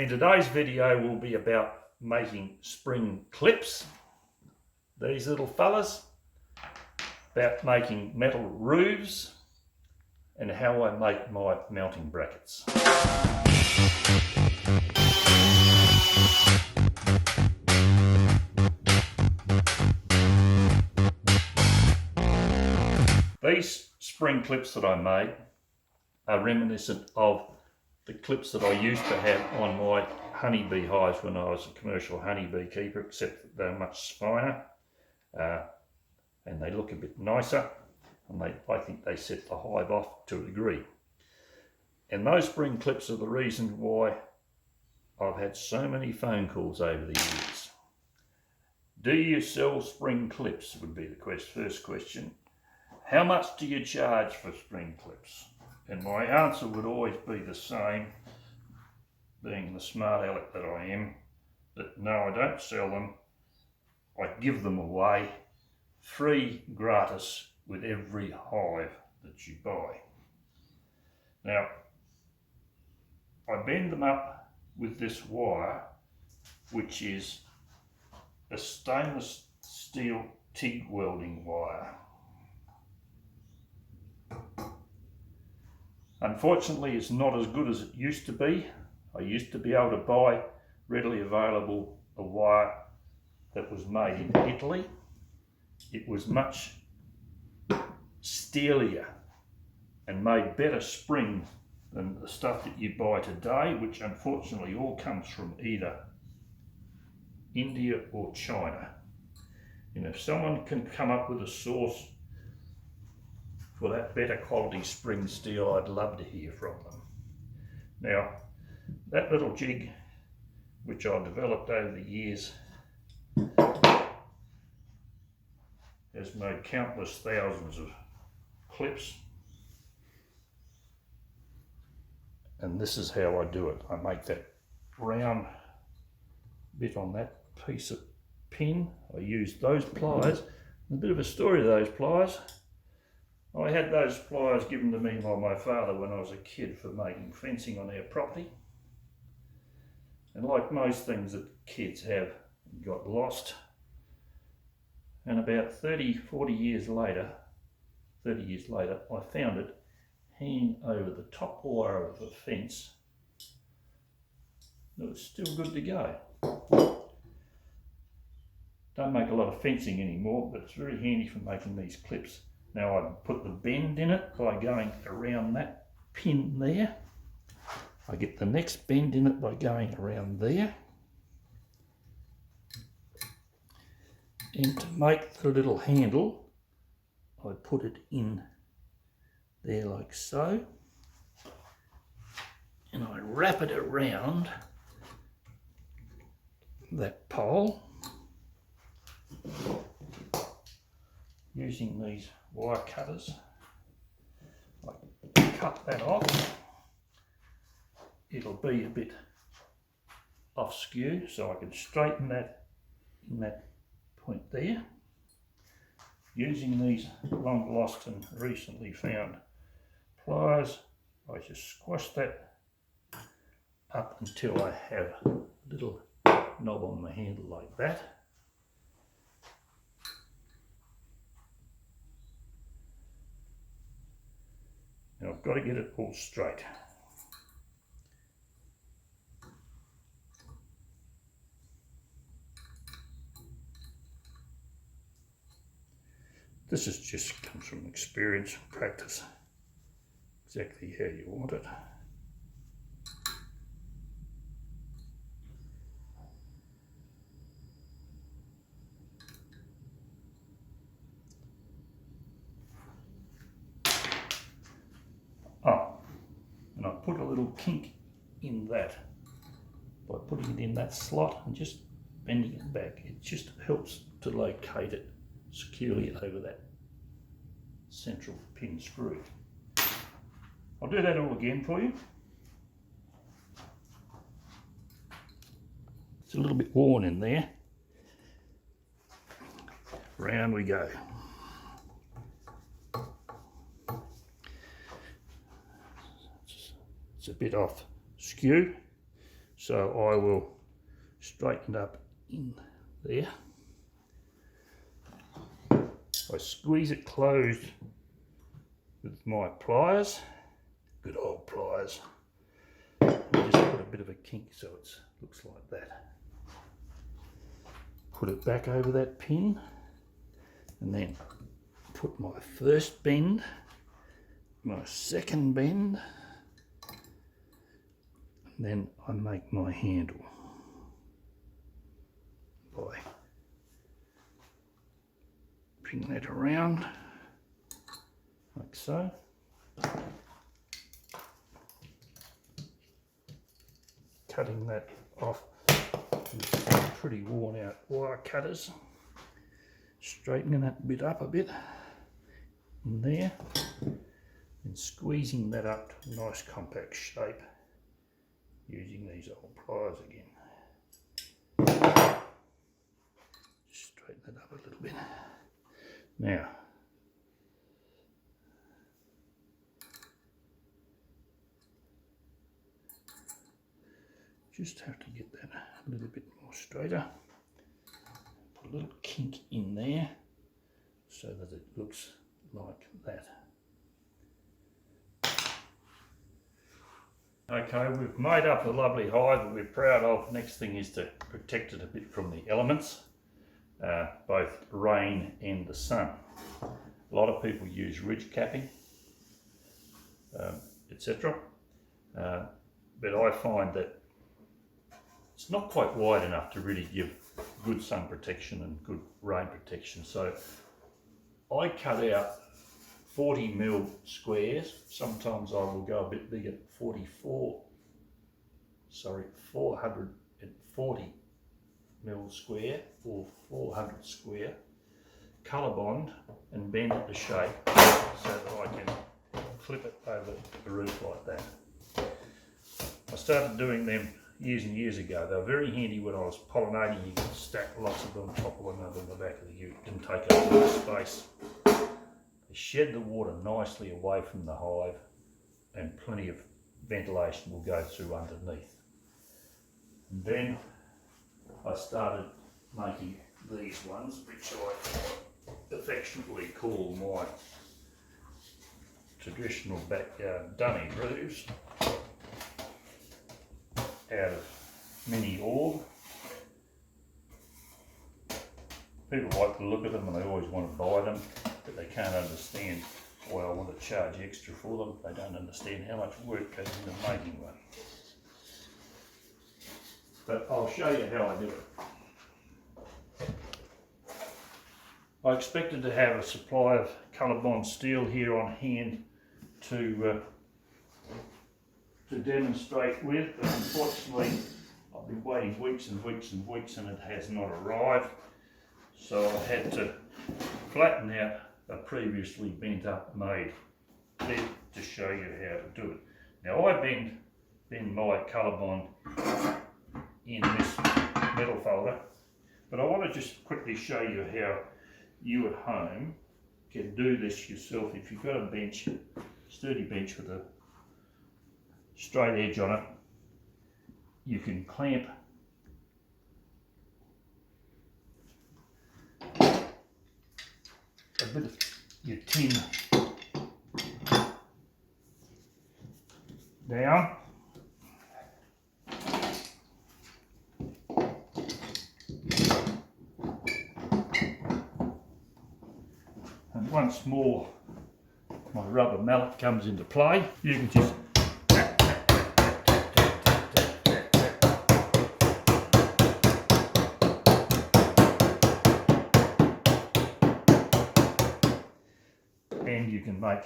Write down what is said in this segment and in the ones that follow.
And today's video will be about making spring clips. These little fellas, about making metal roofs, and how I make my mounting brackets. These spring clips that I made are reminiscent of the clips that I used to have on my honeybee hives when I was a commercial honeybee keeper, except that they're much finer and they look a bit nicer, and I think they set the hive off to a degree. And those spring clips are the reason why I've had so many phone calls over the years. Do you sell spring clips would be the first question. How much do you charge for spring clips? And my answer would always be the same, being the smart aleck that I am, that no, I don't sell them. I give them away free, gratis, with every hive that you buy. Now, I bend them up with this wire, which is a stainless steel TIG welding wire. Unfortunately, it's not as good as it used to be. I used to be able to buy readily available a wire that was made in Italy. It was much steelier and made better spring than the stuff that you buy today, which unfortunately all comes from either India or China. And if someone can come up with a source for that better quality spring steel, I'd love to hear from them. Now, that little jig, which I developed over the years, has made countless thousands of clips. And this is how I do it. I make that round bit on that piece of pin. I use those pliers. A bit of a story of those pliers. I had those pliers given to me by my father when I was a kid for making fencing on our property. And like most things that kids have, got lost. And about 30 years later, I found it hanging over the top wire of a fence. It was still good to go. Don't make a lot of fencing anymore, but it's very handy for making these clips. Now I put the bend in it by going around that pin there. I get the next bend in it by going around there. And to make the little handle, I put it in there like so. And I wrap it around that pole using these wire cutters. I cut that off. It'll be a bit off skew, so I can straighten that in that point there. Using these long lost and recently found pliers, I just squash that up until I have a little knob on the handle like that. Now I've got to get it all straight. This is just comes from experience and practice, exactly how you want it. Oh, and I put a little kink in that by putting it in that slot and just bending it back. It just helps to locate it securely over that central pin screw. I'll do that all again for you. It's a little bit worn in there. Round we go. It's a bit off skew, So I will straighten it up in there. I squeeze it closed with my pliers, good old pliers. I just put a bit of a kink so it looks like that. Put it back over that pin and then put my first bend, my second bend, and then I make my handle by bring that around like so. Cutting that off with some pretty worn out wire cutters. Straightening that bit up a bit in there and squeezing that up to a nice compact shape using these old pliers again. Just straighten that up a little bit. Now, just have to get that a little bit more straighter. Put a little kink in there so that it looks like that. Okay, we've made up a lovely hive that we're proud of. Next thing is to protect it a bit from the elements, both rain and the sun. A lot of people use ridge capping, etc. But I find that it's not quite wide enough to really give good sun protection and good rain protection. So I cut out 40mm squares. Sometimes I will go a bit bigger, 440mm square or 400 square, colour bond and bend it to shape so that I can clip it over the roof like that. I started doing them years and years ago. They were very handy when I was pollinating. You could stack lots of them on top of one another in the back of the ute. Didn't take up a lot of space. They shed the water nicely away from the hive and plenty of ventilation will go through underneath. And then I started making these ones, which I affectionately call my traditional backyard dunny roofs, out of mini orb. People like to look at them and they always want to buy them, but they can't understand why I want to charge extra for them. They don't understand how much work goes into making one. But I'll show you how I do it. I expected to have a supply of colour bond steel here on hand to demonstrate with, but unfortunately I've been waiting weeks and weeks and weeks and it has not arrived. So I had to flatten out a previously bent up made bed to show you how to do it. Now I bend my colour bond in this metal folder, but I want to just quickly show you how you at home can do this yourself. If you've got a bench, sturdy bench with a straight edge on it, you can clamp a bit of your tin down, and once more my rubber mallet comes into play. You can just and you can make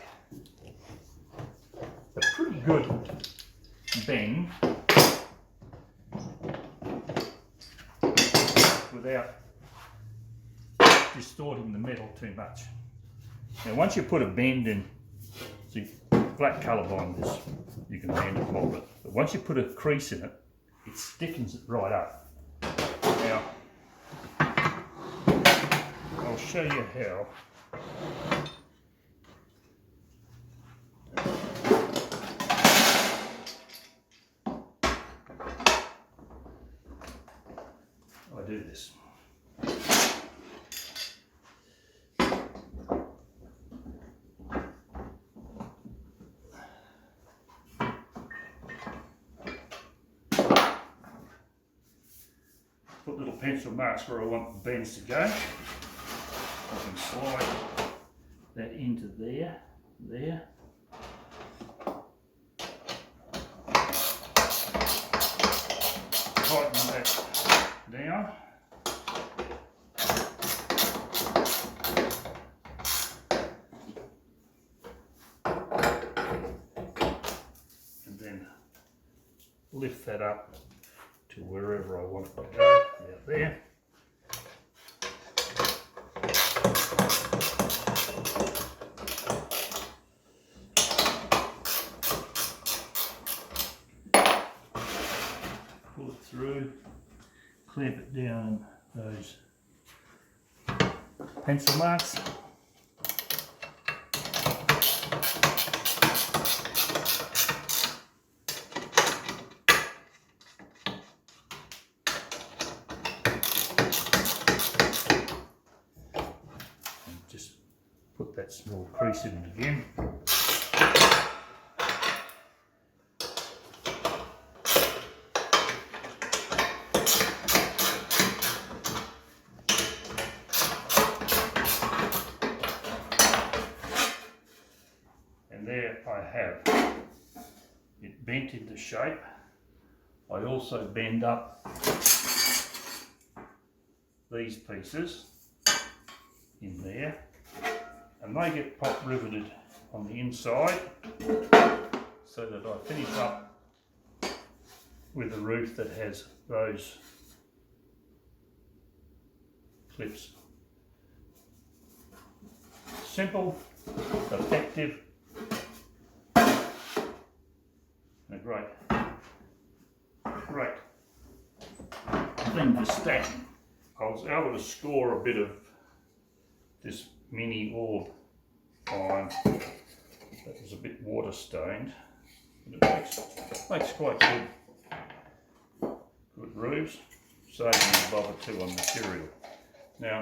a pretty good bend without distorting the metal too much. Now once you put a bend in, see, black colour bond is, you can bend it more, but once you put a crease in it, it stiffens it right up. Now I'll show you how. I do this. Put little pencil marks where I want the bends to go. I can slide that into there. Tighten that down. And then lift that up to wherever I want it to go, about there. Pull it through, clamp it down those pencil marks. Just put that small crease in it again. And there I have it bent into shape. I also bend up these pieces in there, and they get pop riveted on the inside so that I finish up with a roof that has those clips. Simple, effective, and great thing for stacking. I was able to score a bit of this mini orb iron that was a bit water stained, but it makes quite good roofs, saving a bob or two on material. Now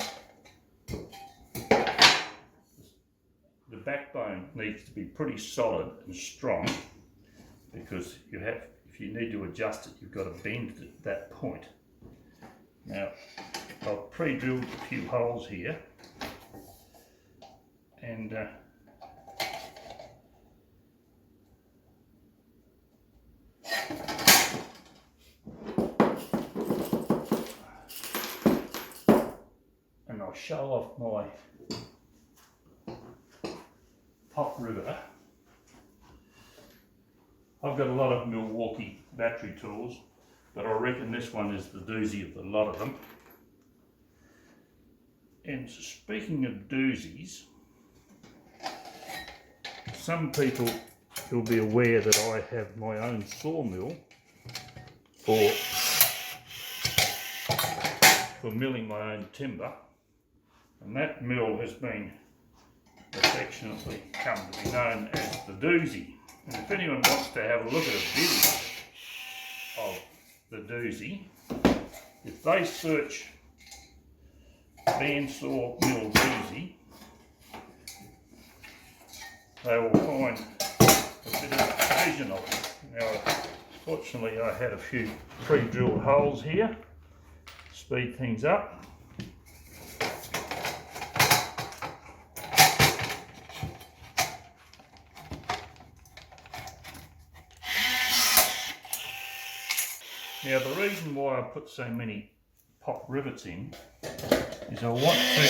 the backbone needs to be pretty solid and strong, because if you need to adjust it, you've got to bend it at that point. Now I've pre-drilled a few holes here, and I'll show off my pop riveter. I've got a lot of Milwaukee battery tools, but I reckon this one is the doozy of the lot of them. And speaking of doozies, some people will be aware that I have my own sawmill for milling my own timber, and that mill has been affectionately come to be known as the doozy. And if anyone wants to have a look at a video of the doozy, if they search bandsaw mill doozy, they will find a bit of a vision of it. Now, fortunately, I had a few pre-drilled holes here, speed things up. Now, the reason why I put so many pop rivets in is I want to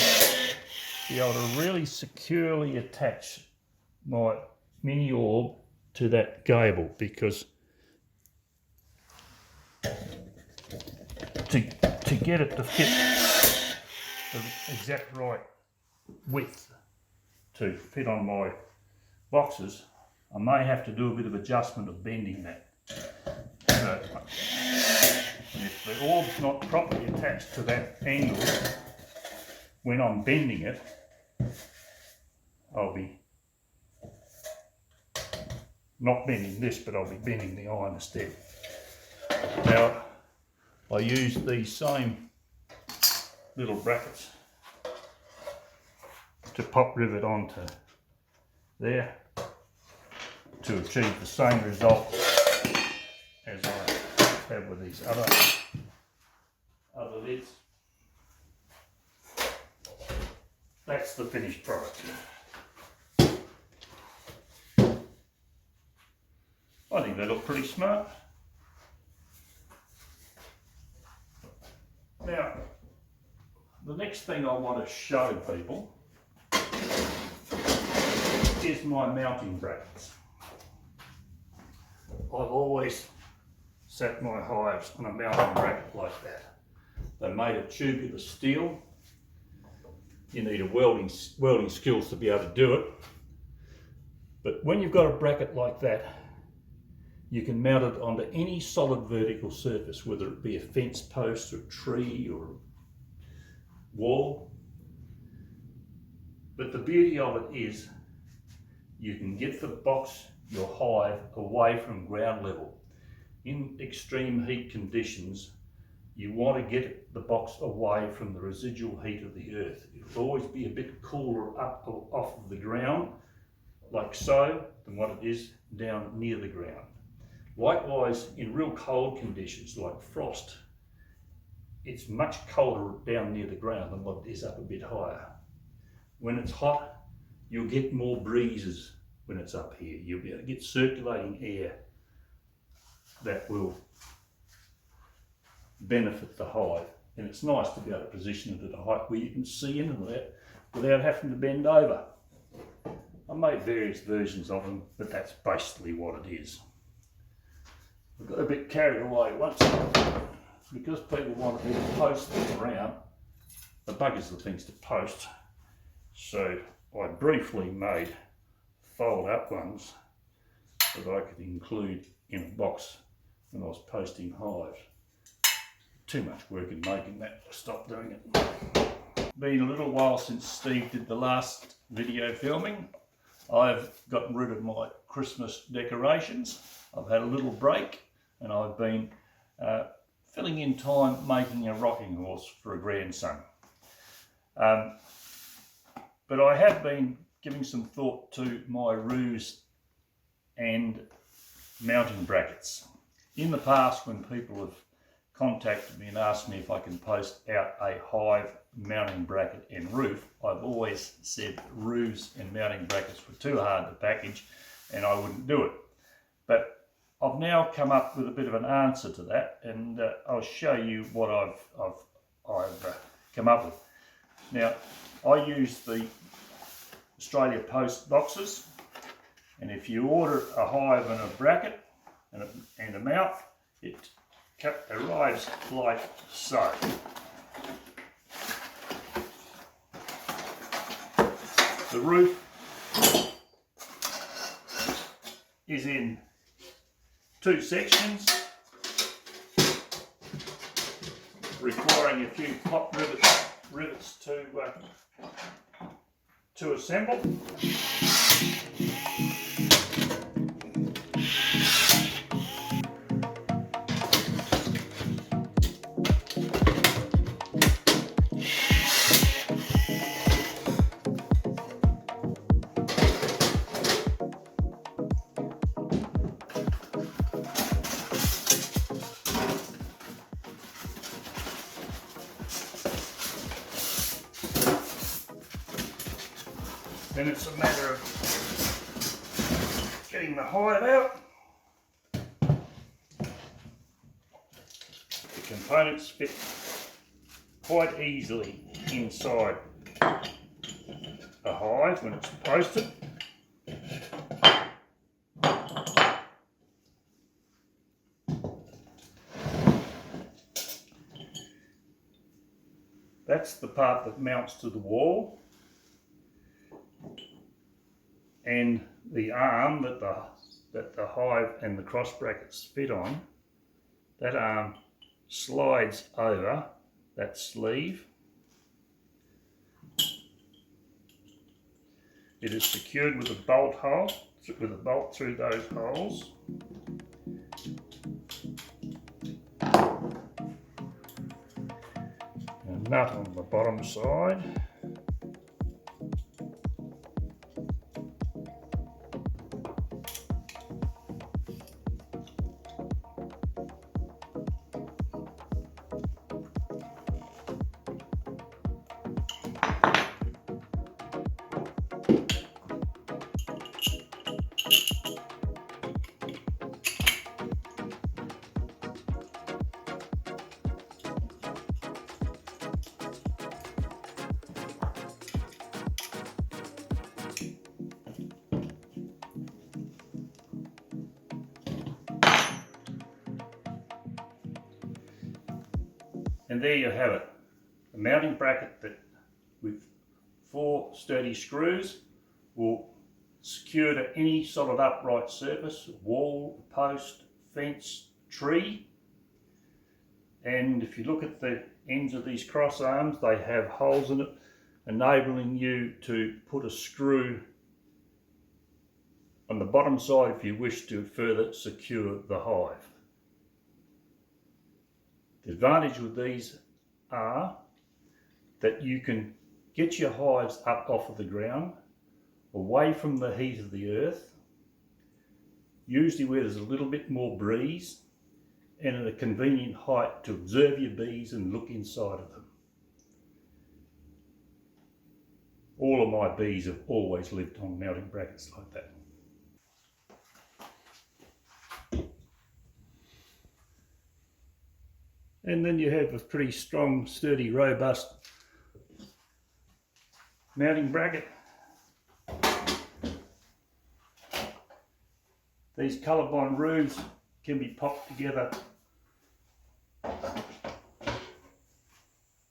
be able to really securely attach my mini orb to that gable, because to get it to fit the exact right width to fit on my boxes, I may have to do a bit of adjustment of bending that. So, if the orb's not properly attached to that angle, when I'm bending it, I'll be not bending this, but I'll be bending the iron instead. Now, I use these same little brackets to pop rivet onto there to achieve the same result as I have with these other lids. That's the finished product. I think they look pretty smart. Now, the next thing I want to show people is my mounting brackets. I've always set my hives on a mounting bracket like that. They're made of tubular steel. You need a welding skills to be able to do it. But when you've got a bracket like that, you can mount it onto any solid vertical surface, whether it be a fence post or a tree or a wall. But the beauty of it is you can get the box, your hive, away from ground level. In extreme heat conditions, you want to get the box away from the residual heat of the earth. It'll always be a bit cooler up or off of the ground, like so, than what it is down near the ground. Likewise, in real cold conditions like frost, it's much colder down near the ground than what it is up a bit higher. When it's hot, you'll get more breezes when it's up here. You'll be able to get circulating air that will benefit the hive. And it's nice to be able to position it at a height where you can see into it without having to bend over. I made various versions of them, but that's basically what it is. I got a bit carried away once because people wanted me to post them around. The buggers are things to post, so I briefly made fold up ones that I could include in a box when I was posting hives. Too much work in making that, I stopped doing it. Been a little while since Steve did the last video filming. I've gotten rid of my Christmas decorations. I've had a little break and I've been filling in time making a rocking horse for a grandson. But I have been giving some thought to my roofs and mounting brackets. In the past, when people have contacted me and asked me if I can post out a hive mounting bracket and roof, I've always said roofs and mounting brackets were too hard to package and I wouldn't do it. But I've now come up with a bit of an answer to that, and I'll show you what I've come up with. Now, I use the Australia Post boxes, and if you order a hive and a bracket and a mount, it arrives like so. The roof is in two sections, requiring a few pop rivets to assemble. Then it's a matter of getting the hive out. The components fit quite easily inside a hive when it's posted. That's the part that mounts to the wall. And the arm that the hive and the cross brackets fit on, that arm slides over that sleeve. It is secured with a bolt hole, with a bolt through those holes. And nut on the bottom side. And there you have it, a mounting bracket that with 4 sturdy screws will secure to any solid upright surface, wall, post, fence, tree. And if you look at the ends of these cross arms, they have holes in it, enabling you to put a screw on the bottom side if you wish to further secure the hive. The advantage with these are that you can get your hives up off of the ground, away from the heat of the earth, usually where there's a little bit more breeze, and at a convenient height to observe your bees and look inside of them. All of my bees have always lived on mounting brackets like that. And then you have a pretty strong, sturdy, robust mounting bracket. These colour-bond roofs can be popped together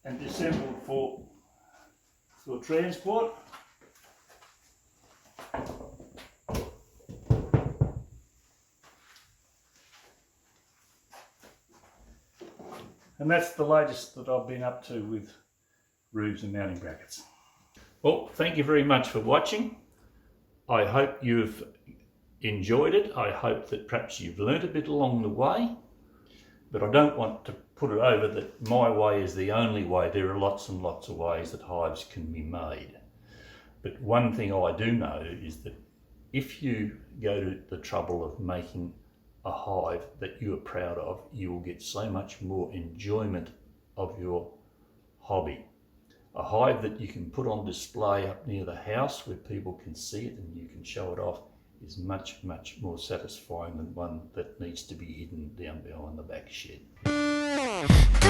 and assembled for transport. And that's the latest that I've been up to with roofs and mounting brackets. Well, thank you very much for watching. I hope you've enjoyed it. I hope that perhaps you've learnt a bit along the way, but I don't want to put it over that my way is the only way. There are lots and lots of ways that hives can be made. But one thing I do know is that if you go to the trouble of making a hive that you are proud of, you will get so much more enjoyment of your hobby. A hive that you can put on display up near the house where people can see it and you can show it off is much, much more satisfying than one that needs to be hidden down behind the back shed. The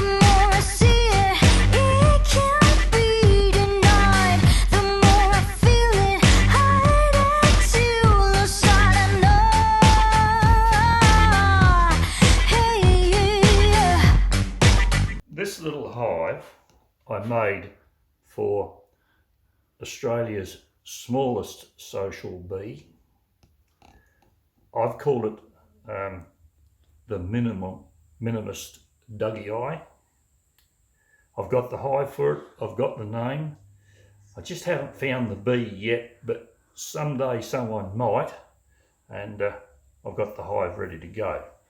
more I see it, it can't be denied. The more I feel it, hide until the side I know. Hey, This little hive I made for Australia's smallest social bee. I've called it the minimalist Dougie Eye. I've got the hive for it, I've got the name. I just haven't found the bee yet, but someday someone might, and I've got the hive ready to go.